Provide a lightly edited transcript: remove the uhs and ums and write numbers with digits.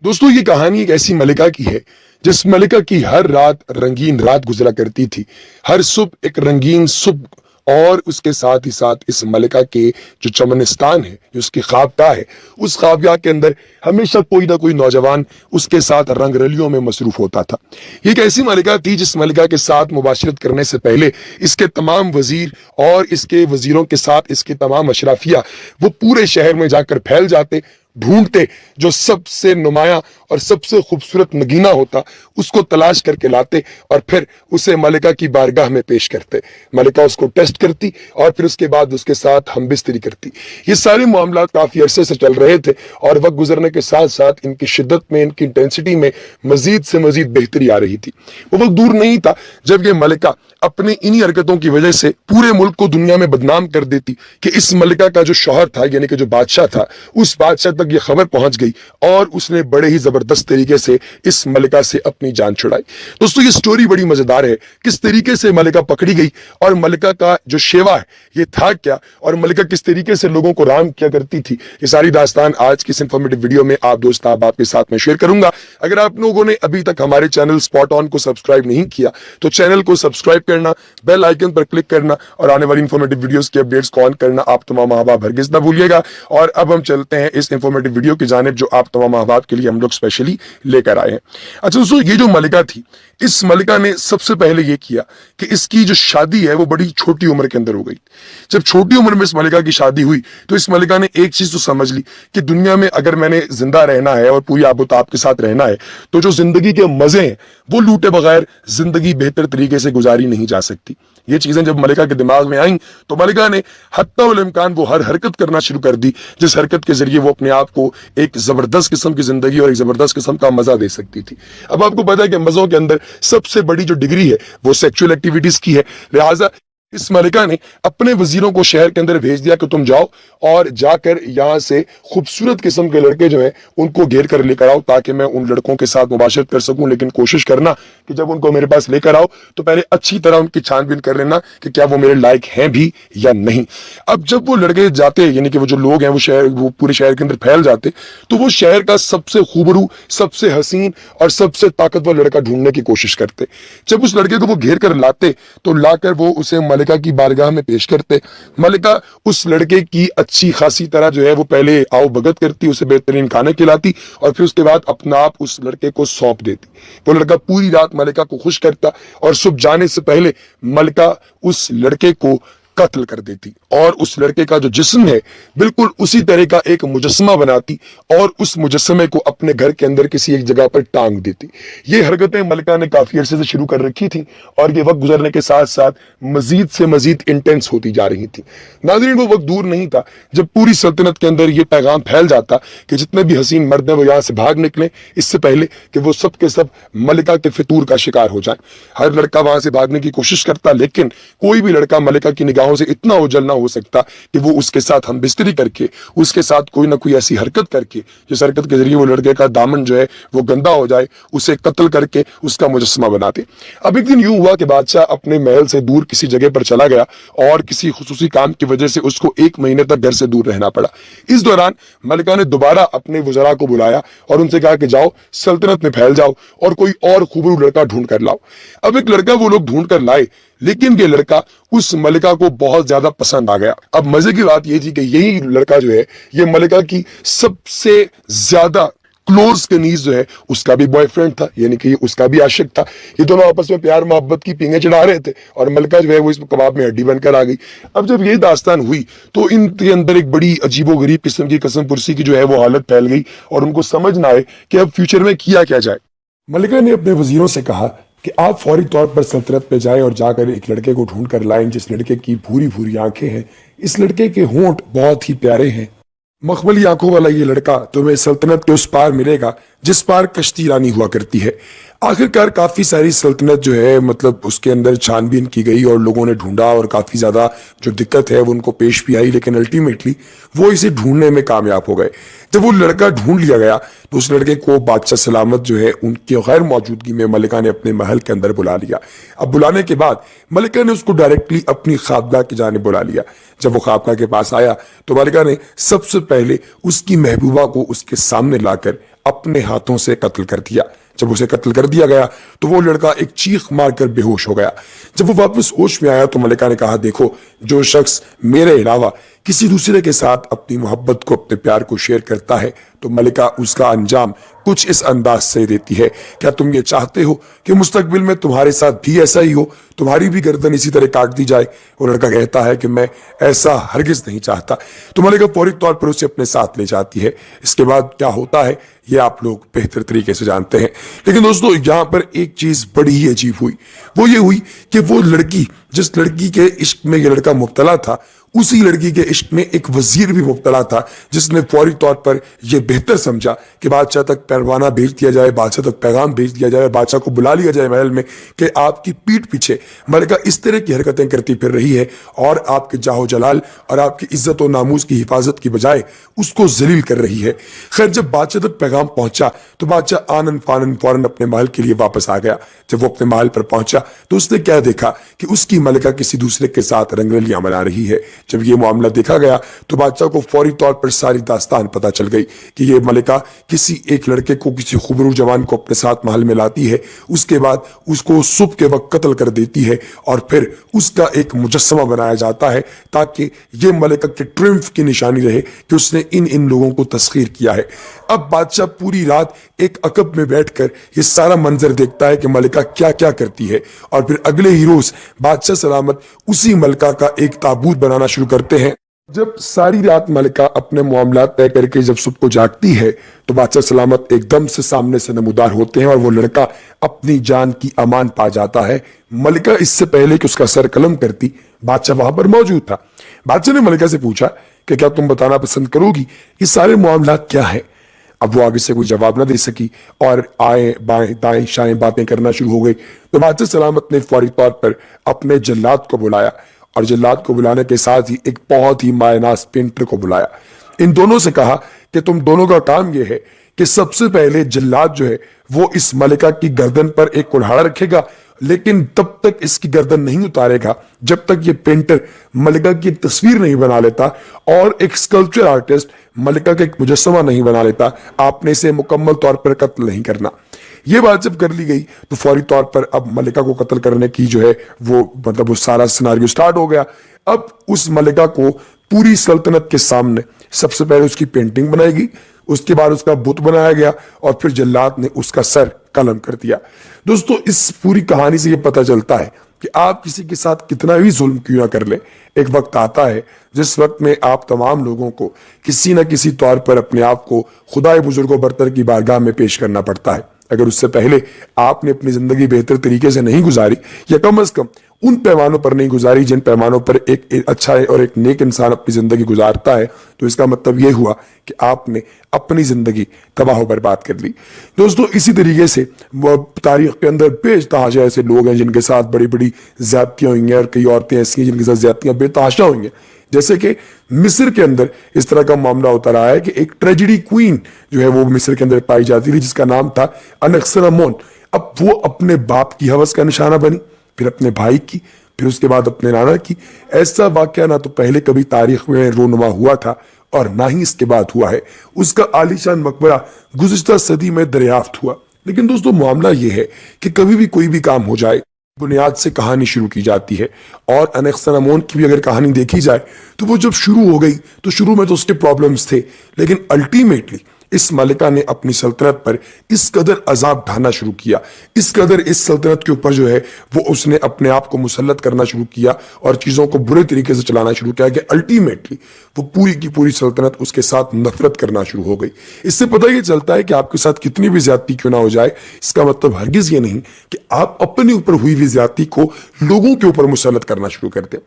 दोस्तों ये कहानी एक ऐसी मलिका की है जिस मलिका की हर रात रंगीन रात गुजरा करती थी। हर सुबह एक रंगीन सुबह और उसके साथ ही साथ इस मलिका के जो चमनिस्तान है, जो उसकी ख्वाबगाह है, उस ख्वाबगाह के अंदर हमेशा कोई ना कोई नौजवान उसके साथ रंगरलियों में मसरूफ होता था। ये एक ऐसी मलिका थी जिस मलिका के साथ मुबाशरत करने से पहले इसके तमाम वजीर और इसके वजीरों के साथ इसके तमाम अशराफिया वो पूरे शहर में जाकर फैल जाते, ढूंढते, जो सबसे नुमाया और सबसे खूबसूरत नगीना होता उसको तलाश करके लाते और फिर उसे मलिका की बारगाह में पेश करते। मलिका उसको टेस्ट करती और फिर उसके बाद उसके साथ हमबिस्तरी करती। ये सारे मामला काफी अरसे से चल रहे थे और वक्त गुजरने के साथ साथ इनकी शिद्दत में, इनकी इंटेंसिटी में मजीद से मजीद बेहतरी आ रही थी। वो वक्त दूर नहीं था जब ये मलिका अपने इन्हीं हरकतों की वजह से पूरे मुल्क को दुनिया में बदनाम कर देती कि इस मलिका का जो शौहर था, यानी कि जो बादशाह था, उस बादशाह तक ये खबर पहुंच गई और उसने बड़े ही जबरदस्त तरीके से इस मलिका से अपनी जान छुड़ाई। दोस्तों ये स्टोरी बड़ी मजेदार है, किस तरीके से मलिका पकड़ी गई और मलिका का जो शेवा है ये था क्या, और मलिका किस तरीके से लोगों को राम किया करती थी। ये सारी दास्तान आज की इस इंफॉर्मेटिव वीडियो में आप दोस्त आपके साथ में शेयर करूंगा। अगर आप लोगों ने अभी तक हमारे चैनल स्पॉट ऑन को सब्सक्राइब नहीं किया तो चैनल को सब्सक्राइब करना, बेल आइकन पर क्लिक करना और आने वाली इंफॉर्मेटिव वीडियोस के अपडेट्स को ऑन करना आप तमाम अहबाब हरगिज ना भूलिएगा। और अब हम चलते हैं इस इंफॉर्मेटिव वीडियो की जानिब जो आप तमाम अहबाब के लिए हम लोग स्पेशली लेकर आए हैं। अच्छा दोस्तों, ये जो मलिका थी, इस मलिका ने सबसे पहले ये किया कि इसकी जो शादी है वो बड़ी छोटी उम्र के अंदर हो गई। जब छोटी उम्र में इस मलिका की शादी हुई तो इस मलिका ने एक चीज तो समझ ली कि दुनिया में अगर मैंने जिंदा रहना है और पूरी आबोताब के साथ रहना है तो जो जिंदगी के मजे हैं वो लूटे बगैर जिंदगी बेहतर तरीके से गुजारी नहीं जा सकती। ये चीजें जब मलिका के दिमाग में आई तो मलिका ने हत्ता उल इम्कान वो हर हरकत करना शुरू कर दी जिस हरकत के जरिए वो अपने आप को एक जबरदस्त किस्म की जिंदगी और एक जबरदस्त किस्म का मजा दे सकती थी। अब आपको पता है कि मजों के अंदर सबसे बड़ी जो डिग्री है वो सेक्सुअल एक्टिविटीज की है। लिहाजा इस मलिका ने अपने वजीरों को शहर के अंदर भेज दिया कि तुम जाओ और जाकर यहां से खूबसूरत किस्म के लड़के जो हैं उनको घेर कर लेकर आओ ताकि मैं उन लड़कों के साथ मुबाशरत कर सकूं। लेकिन कोशिश करना कि जब उनको मेरे पास लेकर आओ तो पहले अच्छी तरह उनकी छानबीन कर लेना कि क्या वो मेरे लायक हैं भी या नहीं। अब जब वो लड़के जाते, यानी कि वो जो लोग हैं वो पूरे शहर के अंदर फैल जाते, तो वो शहर का सबसे खूबरू, सबसे हसीन और सबसे ताकतवर लड़का ढूंढने की कोशिश करते। जब उस लड़के को वो घेर कर लाते तो लाकर वो उसे मलिका की बारगाह में पेश करते। मलिका उस लड़के की अच्छी खासी तरह जो है वो पहले आओ भगत करती, उसे बेहतरीन खाने खिलाती और फिर उसके बाद अपना आप उस लड़के को सौंप देती। वो लड़का पूरी रात मलिका को खुश करता और सुबह जाने से पहले मलिका उस लड़के को कत्ल कर देती और उस लड़के का जो जिस्म है बिल्कुल उसी तरह का एक मुजस्समा बनाती और उस मुजस्समे को अपने घर के अंदर किसी एक जगह पर टांग देती। ये हरकतें मलिका ने काफी अरसे से शुरू कर रखी थी और ये वक्त गुजरने के साथ साथ मजीद से मजीद इंटेंस होती जा रही थी। नाज़रीन, वो वक्त दूर नहीं था जब पूरी सल्तनत के अंदर ये पैगाम फैल जाता कि जितने भी हसीन मर्द हैं वो यहाँ से भाग निकले इससे पहले कि वो सब के सब मलिका के फितूर का शिकार हो जाए। हर लड़का वहां से भागने की कोशिश करता, लेकिन कोई भी लड़का मलिका की निगाहों से इतना ओझल ना हो सकता कि वो उसके साथ हम बिस्तरी करके, उसके साथ कोई ना कोई ऐसी हरकत करके जिस हरकत के जरिए वो लड़के का दामन जो है वो गंदा हो जाए, उसे कत्ल करके उसका मुजस्समा बनाते। अब एक दिन यूं हुआ कि बादशाह अपने महल से दूर किसी जगह पर चला गया और किसी खुसूसी काम की वजह से उसको 1 महीने तक घर से दूर रहना पड़ा। इस दौरान मलिका ने दोबारा अपने वज़रा को बुलाया और उनसे कहा कि जाओ सल्तनत में फैल जाओ और कोई और खूबरू लड़का ढूंढ कर लाओ। अब एक लड़का वो लोग ढूंढ कर लाए, लेकिन ये लड़का उस मलिका को बहुत ज्यादा पसंद आ गया। अब मजे की बात ये थी कि यही लड़का जो है ये मलिका की सबसे ज्यादा क्लोज कनीज जो है उसका भी बॉयफ्रेंड था, यानी कि उसका भी आशिक था। ये दोनों आपस में प्यार मोहब्बत की पींगे चढ़ा रहे थे और मलिका जो है वो इस कबाब में हड्डी बनकर आ गई। अब जब ये दास्तान हुई तो इनके अंदर एक बड़ी अजीबो गरीब किस्म की कसम पुरसी की जो है वो हालत फैल गई और उनको समझ ना आए कि अब फ्यूचर में किया क्या जाए। मलिका ने अपने वजीरों से कहा कि आप फौरी तौर पर सल्तनत पे जाएं और जाकर एक लड़के को ढूंढ कर लाएं जिस लड़के की भूरी भूरी आंखें हैं। इस लड़के के होंठ बहुत ही प्यारे हैं। मखमली आंखों वाला ये लड़का तुम्हें सल्तनत के उस पार मिलेगा जिस पार कश्ती रानी हुआ करती है। आखिरकार काफी सारी सल्तनत जो है मतलब उसके अंदर छानबीन की गई और लोगों ने ढूंढा और काफी ज्यादा जो दिक्कत है वो उनको पेश भी आई, लेकिन अल्टीमेटली वो इसे ढूंढने में कामयाब हो गए। जब वो लड़का ढूंढ लिया गया तो उस लड़के को बादशाह सलामत जो है उनकी गैर मौजूदगी में मलिका ने अपने महल के अंदर बुला लिया। अब बुलाने के बाद मलिका ने उसको डायरेक्टली अपनी ख्वाबगाह की जानिब बुला लिया। जब वो ख्वाबगाह के पास आया तो मलिका ने सबसे पहले उसकी महबूबा को उसके सामने लाकर اپنے ہاتھوں سے قتل کر دیا۔ جب اسے قتل کر دیا گیا تو وہ لڑکا ایک چیخ مار کر بے ہوش ہو گیا۔ جب وہ واپس ہوش میں آیا تو ملکہ نے کہا، دیکھو جو شخص میرے علاوہ کسی دوسرے کے ساتھ اپنی محبت کو، اپنے پیار کو شیئر کرتا ہے تو ملکہ اس کا انجام کچھ اس انداز سے دیتی ہے، کیا تم یہ چاہتے ہو کہ مستقبل میں تمہارے ساتھ بھی ایسا ہی ہو، تمہاری بھی گردن اسی طرح کاٹ دی جائے؟ وہ لڑکا کہتا ہے کہ میں ایسا ہرگز نہیں چاہتا۔ تو ملکہ فوری طور پر اسے اپنے ساتھ لے جاتی ہے۔ اس کے بعد کیا ہوتا ہے یہ آپ لوگ بہتر طریقے سے جانتے ہیں، لیکن دوستو یہاں پر ایک چیز بڑی ہی عجیب ہوئی۔ وہ یہ ہوئی کہ وہ لڑکی، جس لڑکی کے عشق میں یہ لڑکا مبتلا تھا، اسی لڑکی کے عشق میں ایک وزیر بھی مبتلا تھا، جس نے فوری طور پر یہ بہتر سمجھا کہ بادشاہ تک پروانہ بھیج دیا جائے، بادشاہ تک پیغام بھیج دیا جائے، بادشاہ کو بلا لیا جائے محل میں کہ آپ کی پیٹھ پیچھے ملکہ اس طرح کی حرکتیں کرتی پھر رہی ہے اور آپ کے جاہ و جلال اور آپ کی عزت و ناموس کی حفاظت کی بجائے اس کو ذلیل کر رہی ہے۔ خیر جب بادشاہ تک پیغام پہنچا تو بادشاہ آنن فانن فوراً اپنے محل کے لیے واپس آ گیا۔ جب وہ اپنے محل پر پہنچا تو اس نے کیا دیکھا کہ اس کی ملکہ کسی دوسرے کے ساتھ رنگ رلیاں منا رہی ہے۔ جب یہ معاملہ دیکھا گیا تو بادشاہ کو فوری طور پر ساری داستان پتہ چل گئی کہ یہ ملکہ کسی ایک لڑکے کو، کسی خوبرو جوان کو اپنے ساتھ محل میں لاتی ہے، اس کے بعد اس کو صبح کے وقت قتل کر دیتی ہے اور پھر اس کا ایک مجسمہ بنایا جاتا ہے تاکہ یہ ملکہ کے ٹرمف کی نشانی رہے کہ اس نے ان لوگوں کو تسخیر کیا ہے۔ اب بادشاہ پوری رات ایک عقب میں بیٹھ کر یہ سارا منظر دیکھتا ہے کہ ملکہ کیا کیا کرتی ہے، اور پھر اگلے ہی روز بادشاہ سلامت اسی ملکہ کا ایک تابوت بنانا شروع کرتے ہیں۔ جب ساری رات ملکہ اپنے معاملات طے کر کے جب صبح کو جاگتی ہے تو بادشاہ سلامت ایک دم سے سامنے سے نمودار ہوتے ہیں اور وہ لڑکا اپنی جان کی امان پا جاتا ہے۔ ملکہ اس سے پہلے کہ اس کا سر قلم کرتی، بادشاہ وہاں پر موجود تھا۔ بادشاہ نے ملکہ سے پوچھا کہ کیا تم بتانا پسند کرو گی یہ سارے معاملات کیا ہیں؟ اب وہ آگے سے کوئی جواب نہ دے سکی اور آئیں بائیں دائیں شائیں باتیں کرنا شروع ہو گئی۔ تو بادشاہ سلامت نے فوری طور پر اپنے جلاد کو بلایا اور جلاد کو بلانے کے ساتھ ہی ایک بہت ہی مایہ ناز پینٹر کو بلایا۔ ان دونوں سے کہا کہ تم دونوں کا کام یہ ہے کہ سب سے پہلے جلاد جو ہے وہ اس ملکہ کی گردن پر ایک کلہاڑا رکھے گا، لیکن تب تک اس کی گردن نہیں اتارے گا جب تک یہ پینٹر ملکہ کی تصویر نہیں بنا لیتا اور ایک اسکلپچر آرٹسٹ ملکہ کا ایک مجسمہ نہیں بنا لیتا۔ آپ نے اسے مکمل طور پر قتل نہیں کرنا۔ یہ بات جب کر لی گئی تو فوری طور پر اب ملکہ کو قتل کرنے کی جو ہے وہ سارا سیناریو سٹارٹ ہو گیا۔ اب اس ملکہ کو پوری سلطنت کے سامنے سب سے پہلے اس کی پینٹنگ بنائی گئی، اس کے بعد اس کا بت بنایا گیا اور پھر جلاد نے اس کا سر قلم کر دیا۔ دوستو اس پوری کہانی سے یہ پتہ چلتا ہے کہ آپ کسی کے ساتھ کتنا بھی ظلم کیوں نہ کر لیں، ایک وقت آتا ہے جس وقت میں آپ تمام لوگوں کو کسی نہ کسی طور پر اپنے آپ کو خدائے بزرگ و برتر کی بارگاہ میں پیش کرنا پڑتا ہے۔ اگر اس سے پہلے آپ نے اپنی زندگی بہتر طریقے سے نہیں گزاری یا کم از کم ان پیمانوں پر نہیں گزاری جن پیمانوں پر ایک اچھا اور ایک نیک انسان اپنی زندگی گزارتا ہے، تو اس کا مطلب یہ ہوا کہ آپ نے اپنی زندگی تباہ و برباد کر لی۔ دوستو اسی طریقے سے تاریخ کے اندر بے تحاشا ایسے لوگ ہیں جن کے ساتھ بڑی بڑی زیادتیاں ہوئی ہیں اور کئی عورتیں ایسی ہیں جن کے ساتھ زیادتیاں بے تحاشا ہوئی ہیں۔ جیسے کہ مصر کے اندر اس طرح کا معاملہ ہوتا رہا ہے کہ ایک ٹریجڈی کوئین جو ہے وہ مصر کے اندر پائی جاتی تھی جس کا نام تھا انکسرامون۔ اب وہ اپنے باپ کی ہوس کا نشانہ بنی، پھر اپنے بھائی کی، پھر اس کے بعد اپنے نانا کی۔ ایسا واقعہ نہ تو پہلے کبھی تاریخ میں رونما ہوا تھا اور نہ ہی اس کے بعد ہوا ہے۔ اس کا عالیشان مقبرہ گزشتہ صدی میں دریافت ہوا۔ لیکن دوستو معاملہ یہ ہے کہ کبھی بھی کوئی بھی کام ہو جائے بنیاد سے کہانی شروع کی جاتی ہے، اور انکسرامون کی بھی اگر کہانی دیکھی جائے تو وہ جب شروع ہو گئی تو شروع میں تو اس کے پرابلمز تھے، لیکن الٹیمیٹلی اس ملکہ نے اپنی سلطنت پر اس قدر عذاب ڈھانا شروع کیا، اس قدر اس سلطنت کے اوپر جو ہے وہ اس نے اپنے آپ کو مسلط کرنا شروع کیا اور چیزوں کو برے طریقے سے چلانا شروع کیا کہ الٹیمیٹلی وہ پوری کی پوری سلطنت اس کے ساتھ نفرت کرنا شروع ہو گئی۔ اس سے پتہ یہ چلتا ہے کہ آپ کے ساتھ کتنی بھی زیادتی کیوں نہ ہو جائے، اس کا مطلب ہرگز یہ نہیں کہ آپ اپنے اوپر ہوئی ہوئی زیادتی کو لوگوں کے اوپر مسلط کرنا شروع کر دیں۔